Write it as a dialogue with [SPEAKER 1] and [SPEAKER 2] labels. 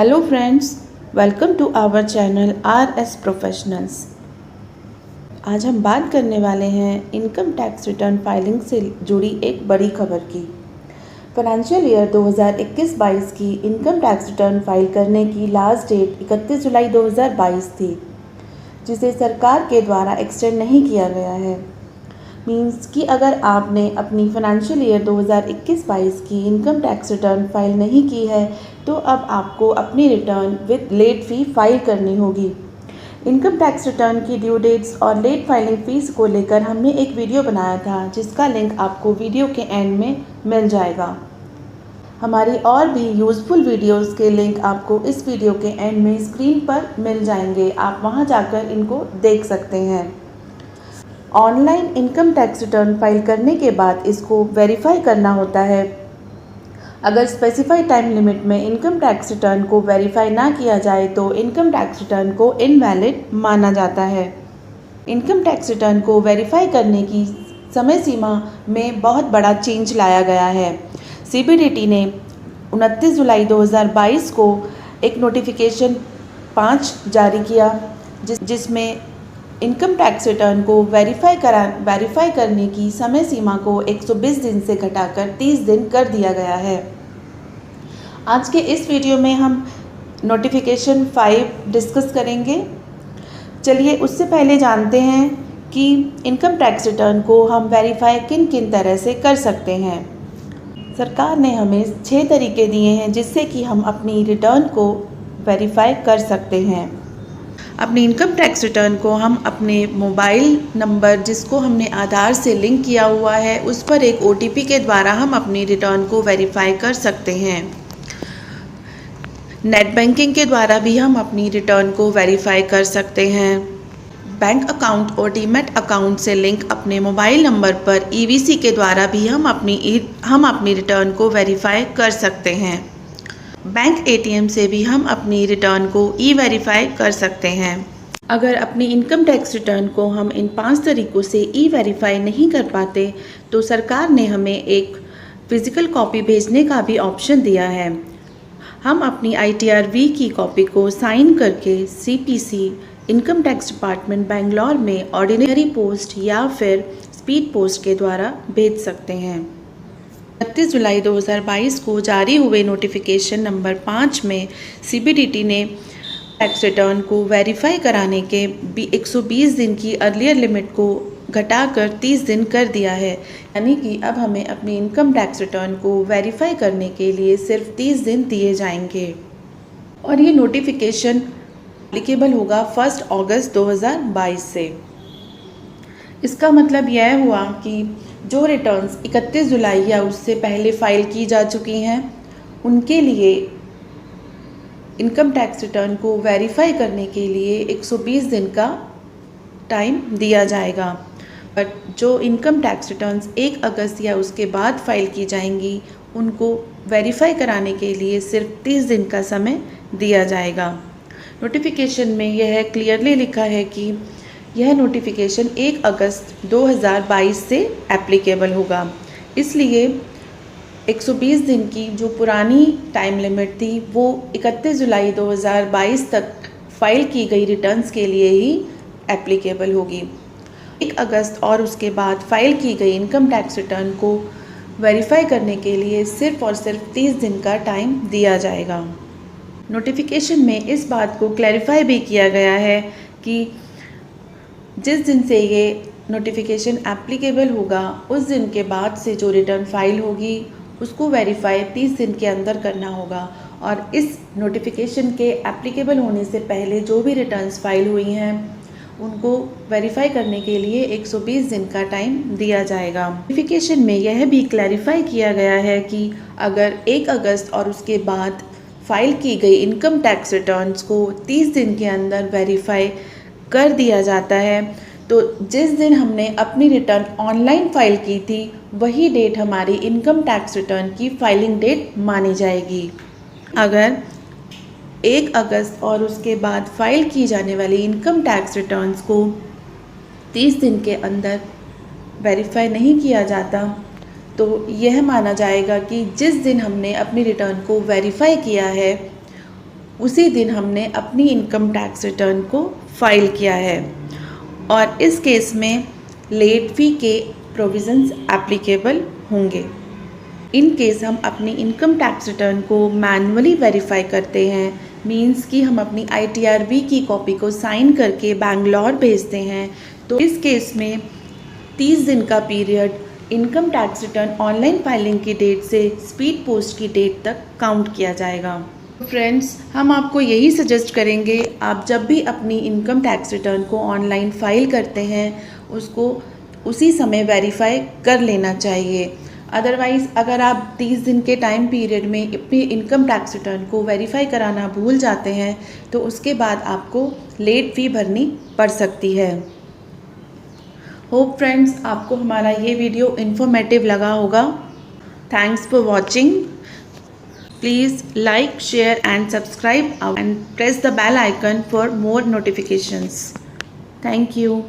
[SPEAKER 1] Hello friends, welcome to our channel R S professionals. आज हम बात करने वाले हैं इनकम टैक्स रिटर्न फाइलिंग से जुड़ी एक बड़ी खबर की। फाइनेंशियल ईयर 2021-22 की इनकम टैक्स रिटर्न फाइल करने की लास्ट डेट 31 जुलाई 2022 थी, जिसे सरकार के द्वारा एक्सटेंड नहीं किया गया है। मीन्स कि अगर आपने अपनी फाइनेंशियल ईयर 2021-22 की इनकम टैक्स रिटर्न फाइल नहीं की है तो अब आपको अपनी return with late fee file करनी होगी। इनकम टैक्स रिटर्न की ड्यू डेट्स और लेट फाइलिंग फ़ीस को लेकर हमने एक वीडियो बनाया था, जिसका लिंक आपको वीडियो के एंड में मिल जाएगा। हमारी और भी यूज़फुल वीडियोस के लिंक आपको इस वीडियो के एंड में स्क्रीन पर मिल जाएंगे, आप वहां जाकर इनको देख सकते हैं। Online income tax return file करने के बाद इसको वेरीफाई करना होता है। अगर स्पेसिफाइड टाइम लिमिट में इनकम टैक्स रिटर्न को वेरीफाई ना किया जाए तो इनकम टैक्स रिटर्न को इनवैलिड माना जाता है। इनकम टैक्स रिटर्न को वेरीफाई करने की समय सीमा में बहुत बड़ा चेंज लाया गया है। सीबीडीटी ने 29 जुलाई 2022 को एक नोटिफिकेशन 5 जारी किया, जिसमें इनकम टैक्स रिटर्न को वेरीफाई करने की समय सीमा को 120 दिन से घटाकर 30 दिन कर दिया गया है। आज के इस वीडियो में हम नोटिफिकेशन 5 डिस्कस करेंगे। चलिए उससे पहले जानते हैं कि इनकम टैक्स रिटर्न को हम वेरीफाई किन किन तरह से कर सकते हैं। सरकार ने हमें 6 तरीके दिए हैं जिससे कि हम अपनी रिटर्न को वेरीफाई कर सकते हैं। अपनी इनकम टैक्स रिटर्न को हम अपने मोबाइल नंबर, जिसको हमने आधार से लिंक किया हुआ है, उस पर एक OTP के द्वारा हम अपनी रिटर्न को वेरीफाई कर सकते हैं। नेट बैंकिंग के द्वारा भी हम अपनी रिटर्न को वेरीफाई कर सकते हैं। बैंक अकाउंट और डीमैट अकाउंट से लिंक अपने मोबाइल नंबर पर EVC के द्वारा भी हम अपनी रिटर्न को वेरीफाई कर सकते हैं। बैंक ATM से भी हम अपनी रिटर्न को ई-वेरीफाई कर सकते हैं। अगर अपनी इनकम टैक्स रिटर्न को हम इन 5 तरीक़ों से ई-वेरीफाई नहीं कर पाते तो सरकार ने हमें एक फ़िज़िकल कॉपी भेजने का भी ऑप्शन दिया है। हम अपनी ITR-V की कॉपी को साइन करके CPC income tax department Bangalore में ऑर्डिनरी पोस्ट या फिर स्पीड पोस्ट के द्वारा भेज सकते हैं। 31 जुलाई 2022 को जारी हुए नोटिफिकेशन नंबर 5 में CBDT ने टैक्स रिटर्न को वेरीफाई कराने के 120 दिन की अर्लियर लिमिट को घटाकर 30 दिन कर दिया है। यानी कि अब हमें अपनी इनकम टैक्स रिटर्न को वेरीफाई करने के लिए सिर्फ 30 दिन दिए जाएंगे और ये नोटिफिकेशन एप्लीकेबल होगा 1 अगस्त 2022 से। इसका मतलब यह हुआ कि जो रिटर्न्स 31 जुलाई या उससे पहले फ़ाइल की जा चुकी हैं उनके लिए इनकम टैक्स रिटर्न को वेरीफाई करने के लिए 120 दिन का टाइम दिया जाएगा। बट जो इनकम टैक्स रिटर्न्स 1 अगस्त या उसके बाद फ़ाइल की जाएंगी उनको वेरीफाई कराने के लिए सिर्फ 30 दिन का समय दिया जाएगा। नोटिफिकेशन में यह क्लियरली लिखा है कि यह नोटिफिकेशन 1 अगस्त 2022 से एप्लीकेबल होगा। इसलिए 120 दिन की जो पुरानी टाइम लिमिट थी वो 31 जुलाई 2022 तक फाइल की गई रिटर्न्स के लिए ही एप्लीकेबल होगी। 1 अगस्त और उसके बाद फाइल की गई इनकम टैक्स रिटर्न को वेरीफाई करने के लिए सिर्फ और सिर्फ 30 दिन का टाइम दिया जाएगा। नोटिफिकेशन में इस बात को क्लैरिफाई भी किया गया है कि जिस दिन से ये नोटिफिकेशन एप्लीकेबल होगा उस दिन के बाद से जो रिटर्न फाइल होगी उसको वेरीफाई 30 दिन के अंदर करना होगा और इस नोटिफिकेशन के एप्लीकेबल होने से पहले जो भी रिटर्न्स फाइल हुई हैं उनको वेरीफाई करने के लिए 120 दिन का टाइम दिया जाएगा। नोटिफिकेशन में यह भी क्लैरिफाई किया गया है कि अगर 1 अगस्त और उसके बाद फाइल की गई इनकम टैक्स रिटर्न्स को 30 दिन के अंदर वेरीफाई कर दिया जाता है तो जिस दिन हमने अपनी रिटर्न ऑनलाइन फाइल की थी वही डेट हमारी इनकम टैक्स रिटर्न की फाइलिंग डेट मानी जाएगी। अगर 1 अगस्त और उसके बाद फाइल की जाने वाली इनकम टैक्स रिटर्न्स को 30 दिन के अंदर वेरीफाई नहीं किया जाता तो यह माना जाएगा कि जिस दिन हमने अपनी रिटर्न को वेरीफाई किया है उसी दिन हमने अपनी इनकम टैक्स रिटर्न को फाइल किया है और इस केस में लेट फ़ी के प्रोविज़न्स एप्लीकेबल होंगे। इन केस हम अपनी इनकम टैक्स रिटर्न को मैनुअली वेरीफाई करते हैं, मींस कि हम अपनी ITRB की कॉपी को साइन करके बैंगलोर भेजते हैं, तो इस केस में 30 दिन का period income tax return online filing की डेट से स्पीड पोस्ट की डेट तक काउंट किया जाएगा। फ्रेंड्स, हम आपको यही सजेस्ट करेंगे, आप जब भी अपनी इनकम टैक्स रिटर्न को ऑनलाइन फाइल करते हैं उसको उसी समय वेरीफाई कर लेना चाहिए। अदरवाइज़ अगर आप 30 दिन के टाइम पीरियड में अपनी इनकम टैक्स रिटर्न को वेरीफाई कराना भूल जाते हैं तो उसके बाद आपको लेट फ़ी भरनी पड़ सकती है। होप फ्रेंड्स आपको हमारा ये वीडियो इन्फॉर्मेटिव लगा होगा। Thanks for watching. Please like, share and subscribe and press the bell icon for more notifications. Thank you.